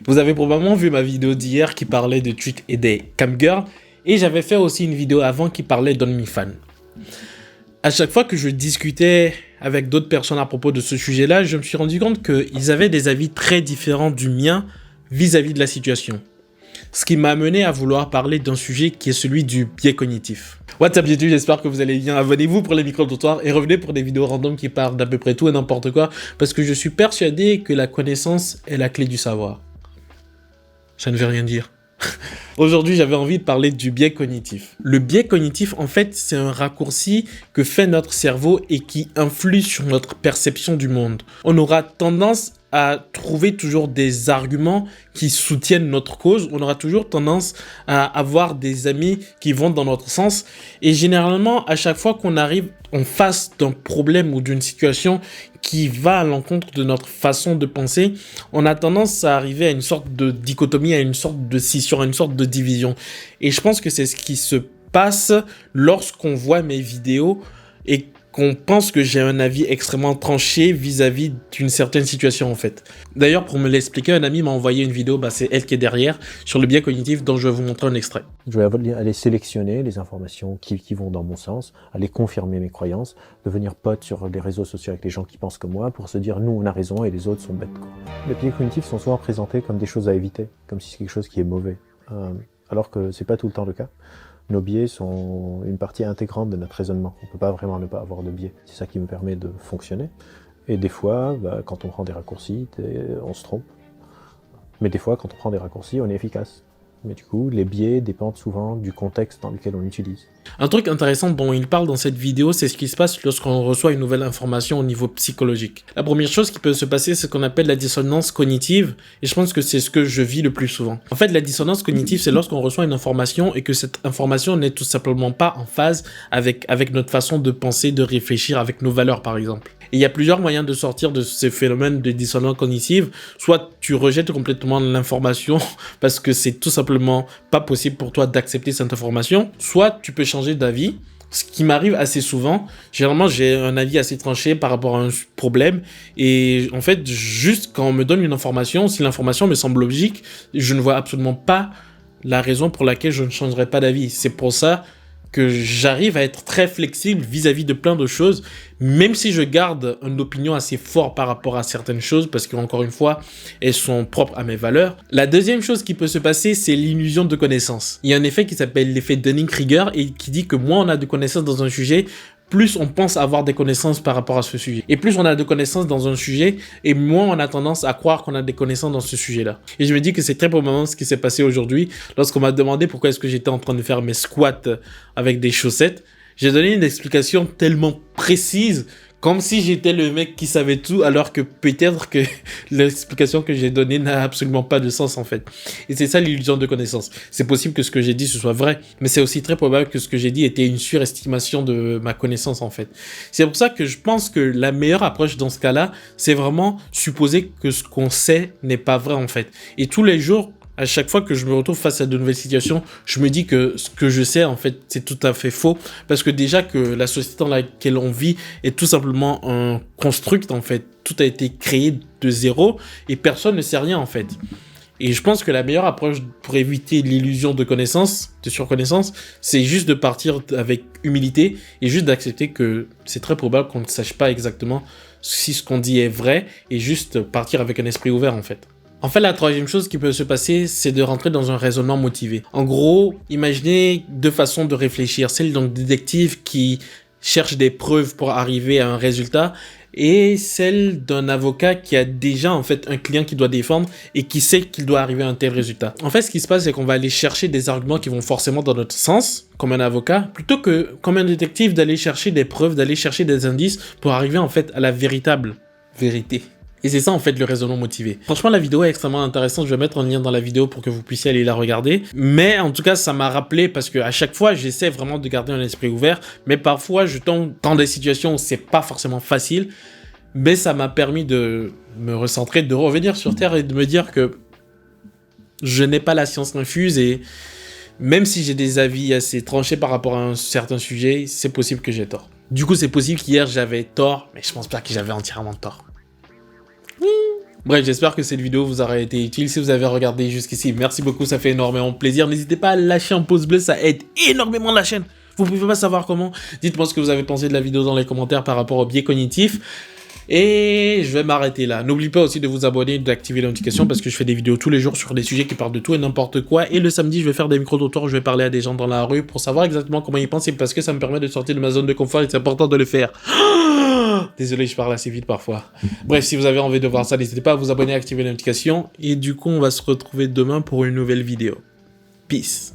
Vous avez probablement vu ma vidéo d'hier qui parlait de tweets et des camgirls, et j'avais fait aussi une vidéo avant qui parlait d'OnlyFans. À chaque fois que je discutais avec d'autres personnes à propos de ce sujet-là, je me suis rendu compte qu'ils avaient des avis très différents du mien vis-à-vis de la situation. Ce qui m'a amené à vouloir parler d'un sujet qui est celui du biais cognitif. What's up YouTube, j'espère que vous allez bien. Abonnez-vous pour les micro-trottoirs et revenez pour des vidéos random qui parlent d'à peu près tout et n'importe quoi, parce que je suis persuadé que la connaissance est la clé du savoir. Ça ne veut rien dire. Aujourd'hui, j'avais envie de parler du biais cognitif. Le biais cognitif, en fait, c'est un raccourci que fait notre cerveau et qui influe sur notre perception du monde. On aura tendance à trouver toujours des arguments qui soutiennent notre cause. On aura toujours tendance à avoir des amis qui vont dans notre sens. Et généralement, à chaque fois qu'on arrive en face d'un problème ou d'une situation qui va à l'encontre de notre façon de penser, on a tendance à arriver à une sorte de dichotomie, à une sorte de scission, à une sorte de division. Et je pense que c'est ce qui se passe lorsqu'on voit mes vidéos et qu'on pense que j'ai un avis extrêmement tranché vis-à-vis d'une certaine situation en fait. D'ailleurs, pour me l'expliquer, un ami m'a envoyé une vidéo, c'est elle qui est derrière, sur le biais cognitif dont je vais vous montrer un extrait. Je vais aller sélectionner les informations qui vont dans mon sens, aller confirmer mes croyances, devenir pote sur les réseaux sociaux avec les gens qui pensent comme moi pour se dire nous on a raison et les autres sont bêtes. Les biais cognitifs sont souvent présentés comme des choses à éviter, comme si c'est quelque chose qui est mauvais, alors que c'est pas tout le temps le cas. Nos biais sont une partie intégrante de notre raisonnement. On ne peut pas vraiment ne pas avoir de biais. C'est ça qui me permet de fonctionner. Et des fois, quand on prend des raccourcis, on se trompe. Mais des fois, quand on prend des raccourcis, on est efficace. Mais du coup, les biais dépendent souvent du contexte dans lequel on l'utilise. Un truc intéressant dont il parle dans cette vidéo, c'est ce qui se passe lorsqu'on reçoit une nouvelle information au niveau psychologique. La première chose qui peut se passer, c'est ce qu'on appelle la dissonance cognitive, et je pense que c'est ce que je vis le plus souvent. En fait, la dissonance cognitive, c'est lorsqu'on reçoit une information et que cette information n'est tout simplement pas en phase avec notre façon de penser, de réfléchir, avec nos valeurs par exemple. Et il y a plusieurs moyens de sortir de ces phénomènes de dissonance cognitive. Soit tu rejettes complètement l'information parce que c'est tout simplement pas possible pour toi d'accepter cette information. Soit tu peux changer d'avis. Ce qui m'arrive assez souvent. Généralement, j'ai un avis assez tranché par rapport à un problème. Et en fait, juste quand on me donne une information, si l'information me semble logique, je ne vois absolument pas la raison pour laquelle je ne changerai pas d'avis. C'est pour ça que j'arrive à être très flexible vis-à-vis de plein de choses, même si je garde une opinion assez forte par rapport à certaines choses, parce qu'encore une fois, elles sont propres à mes valeurs. La deuxième chose qui peut se passer, c'est l'illusion de connaissance. Il y a un effet qui s'appelle l'effet Dunning-Kruger et qui dit que moins on a de connaissances dans un sujet, plus on pense avoir des connaissances par rapport à ce sujet. Et plus on a de connaissances dans un sujet, et moins on a tendance à croire qu'on a des connaissances dans ce sujet-là. Et je me dis que c'est très probablement ce qui s'est passé aujourd'hui, lorsqu'on m'a demandé pourquoi est-ce que j'étais en train de faire mes squats avec des chaussettes. J'ai donné une explication tellement précise, comme si j'étais le mec qui savait tout, alors que peut-être que l'explication que j'ai donnée n'a absolument pas de sens en fait. Et c'est ça l'illusion de connaissance. C'est possible que ce que j'ai dit ce soit vrai, mais c'est aussi très probable que ce que j'ai dit était une surestimation de ma connaissance en fait. C'est pour ça que je pense que la meilleure approche dans ce cas-là, c'est vraiment supposer que ce qu'on sait n'est pas vrai en fait. Et tous les jours, à chaque fois que je me retrouve face à de nouvelles situations, je me dis que ce que je sais, en fait, c'est tout à fait faux. Parce que déjà que la société dans laquelle on vit est tout simplement un construct, en fait. Tout a été créé de zéro et personne ne sait rien, en fait. Et je pense que la meilleure approche pour éviter l'illusion de connaissance, de surconnaissance, c'est juste de partir avec humilité et juste d'accepter que c'est très probable qu'on ne sache pas exactement si ce qu'on dit est vrai et juste partir avec un esprit ouvert, en fait. En fait, la troisième chose qui peut se passer, c'est de rentrer dans un raisonnement motivé. En gros, imaginez deux façons de réfléchir. Celle d'un détective qui cherche des preuves pour arriver à un résultat et celle d'un avocat qui a déjà en fait un client qu'il doit défendre et qui sait qu'il doit arriver à un tel résultat. En fait, ce qui se passe, c'est qu'on va aller chercher des arguments qui vont forcément dans notre sens, comme un avocat, plutôt que comme un détective d'aller chercher des preuves, d'aller chercher des indices pour arriver en fait à la véritable vérité. Et c'est ça en fait le raisonnement motivé. Franchement la vidéo est extrêmement intéressante, je vais mettre un lien dans la vidéo pour que vous puissiez aller la regarder. Mais en tout cas ça m'a rappelé parce que à chaque fois j'essaie vraiment de garder un esprit ouvert, mais parfois je tombe dans des situations où c'est pas forcément facile. Mais ça m'a permis de me recentrer, de revenir sur Terre et de me dire que je n'ai pas la science infuse et même si j'ai des avis assez tranchés par rapport à un certain sujet, c'est possible que j'ai tort. Du coup c'est possible qu'hier j'avais tort, mais je pense pas que j'avais entièrement tort. Bref, j'espère que cette vidéo vous aura été utile. Si vous avez regardé jusqu'ici, merci beaucoup, ça fait énormément plaisir. N'hésitez pas à lâcher un pouce bleu, ça aide énormément la chaîne. Vous pouvez pas savoir comment. Dites-moi ce que vous avez pensé de la vidéo dans les commentaires par rapport au biais cognitif. Et je vais m'arrêter là. N'oubliez pas aussi de vous abonner et d'activer les notifications parce que je fais des vidéos tous les jours sur des sujets qui parlent de tout et n'importe quoi. Et le samedi, je vais faire des micro-trottoirs, je vais parler à des gens dans la rue pour savoir exactement comment ils pensent et parce que ça me permet de sortir de ma zone de confort et c'est important de le faire. Désolé, je parle assez vite parfois. Bref, si vous avez envie de voir ça, n'hésitez pas à vous abonner et à activer les notifications. Et du coup, on va se retrouver demain pour une nouvelle vidéo. Peace.